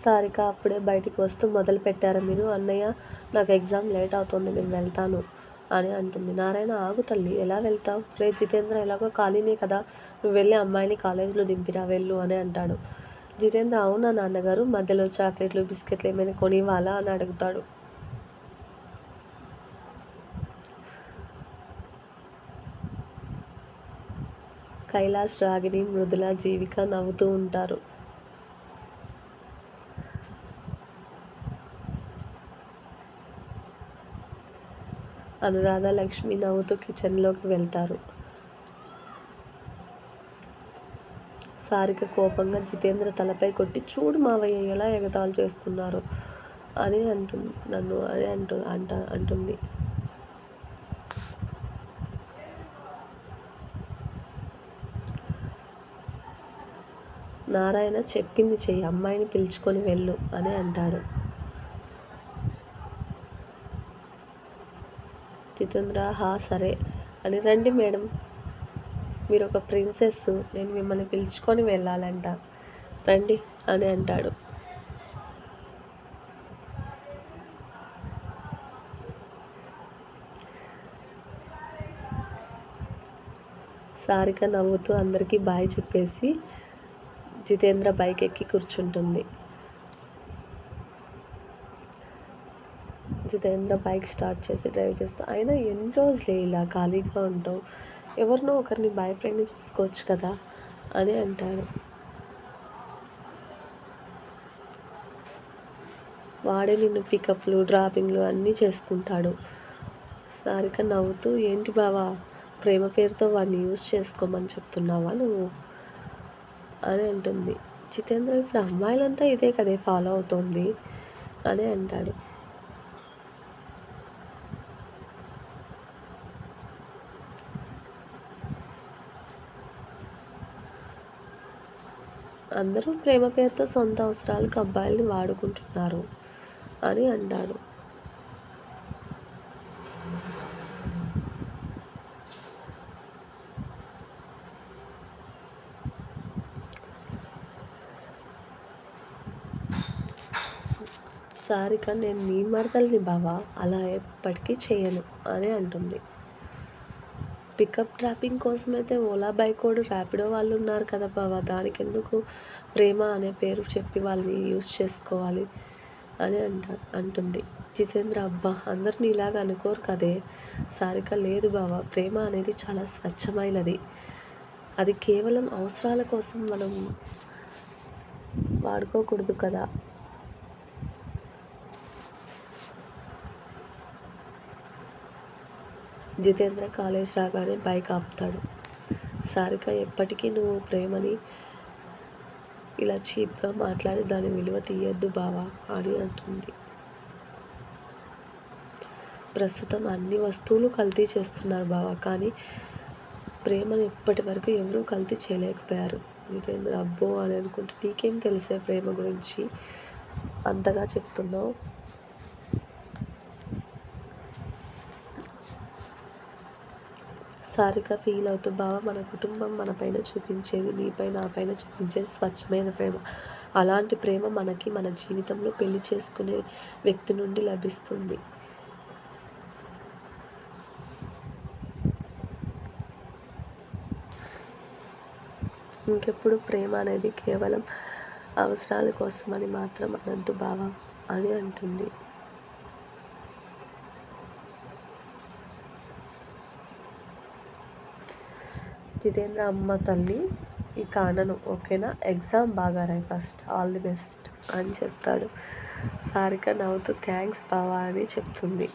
సారిక అప్పుడే బయటికి వస్తూ మొదలుపెట్టారా మీరు? అన్నయ్య నాకు ఎగ్జామ్ లేట్ అవుతుంది, నేను వెళ్తాను అని అంటుంది. నారాయణ ఆగు తల్లి, ఎలా వెళ్తావు? రే జితేంద్ర ఎలాగో ఖాళీనే కదా, నువ్వు వెళ్ళి అమ్మాయిని కాలేజీలో దింపిరా వెళ్ళు అని అంటాడు. జితేంద్ర అవునా నాన్నగారు, మధ్యలో చాక్లెట్లు బిస్కెట్లు ఏమైనా కొనివ్వాలా అని అడుగుతాడు. కైలాష్, రాగిణి, మృదుల, జీవిక నవ్వుతూ ఉంటారు. అనురాధ, లక్ష్మి నవ్వుతూ కిచెన్లోకి వెళ్తారు. సారిక కోపంగా జితేంద్ర తలపై కొట్టి, చూడు మావయ్య ఎలా ఎగతాళి చేస్తున్నారు అని అంటుంది. నారాయణ చెప్పింది చెయ్యి, అమ్మాయిని పిలుచుకొని వెళ్ళు అని అంటాడు. జితేంద్ర సరే అని, రండి మేడం, మీరు ఒక ప్రిన్సెస్, నేను మిమ్మల్ని పిలుచుకొని వెళ్ళాలంట, రండి అని అంటాడు. సారిక నవ్వుతూ అందరికీ బాయ్ చెప్పేసి జితేంద్ర బైక్ ఎక్కి కూర్చుంటుంది. జితేంద్ర బైక్ స్టార్ట్ చేసి డ్రైవ్ చేస్తా, అయినా ఎన్ని రోజులే ఇలా ఖాళీగా ఉంటావు, ఎవరినో ఒకరిని బాయ్ ఫ్రెండ్ని చూసుకోవచ్చు కదా అని అంటాడు. వాడే నిన్ను పికప్లు డ్రాపింగ్లు అన్నీ చేసుకుంటాడు. సారిక నవ్వుతూ, ఏంటి బావా, ప్రేమ పేరుతో వాడిని యూజ్ చేసుకోమని చెప్తున్నావా నువ్వు అని అంటుంది. జితేంద్ర ఇప్పుడు అమ్మాయిలంతా ఇదే కదే ఫాలో అవుతోంది అని అంటాడు. అందరూ ప్రేమ పేరుతో సొంత అవసరాలకు అబ్బాయిల్ని వాడుకుంటున్నారు అని అంటాడు. సారిక, నేను నీ మరదల్ని బావా, అలా ఎప్పటికీ చేయను అని అంటుంది. పికప్ డ్రాపింగ్ కోసమైతే ఓలా బైకోడు ర్యాపిడో వాళ్ళు ఉన్నారు కదా బావా, దానికెందుకు ప్రేమ అనే పేరు చెప్పి వాళ్ళని యూజ్ చేసుకోవాలి అని అంటుంది. జితేంద్ర, అబ్బా అందరినీ ఇలాగ అనుకోరు కదే. సారిక, లేదు బావా, ప్రేమ అనేది చాలా స్వచ్ఛమైనది, అది కేవలం అవసరాల కోసం మనం వాడుకోకూడదు కదా. జితేంద్ర కాలేజ్ రాగానే బైక్ ఆపుతాడు. సారిక, ఎప్పటికీ నువ్వు ప్రేమని ఇలా చీప్గా మాట్లాడి దాని విలువ తీయొద్దు బావా అని అంటుంది. ప్రస్తుతం అన్ని వస్తువులు కల్తీ చేస్తున్నారు బావా, కానీ ప్రేమను ఇప్పటి వరకు ఎవరూ కల్తీ చేయలేకపోయారు. జితేంద్ర, అబ్బో అని అనుకుంటే, నీకేం తెలిసే ప్రేమ గురించి అంతగా చెప్తున్నావు. సారిక ఫీల్ అవుతూ, బావ మన కుటుంబం మన పైన చూపించేది, నీపై నా పైన చూపించేది స్వచ్ఛమైన ప్రేమ, అలాంటి ప్రేమ మనకి మన జీవితంలో పెళ్లి చేసుకునే వ్యక్తి నుండి లభిస్తుంది. ఇంకెప్పుడు ప్రేమ అనేది కేవలం అవసరాల కోసమని మాత్రం అనద్దు బావ అని అంటుంది. జితేంద్ర, అమ్మ తల్లి ఇక అనను ఓకేనా, ఎగ్జామ్ బాగా రాయి ఫస్ట్, ఆల్ ది బెస్ట్ అని చెప్తాడు. సారిక నవ్వుతూ థ్యాంక్స్ బావా అని చెప్తుంది.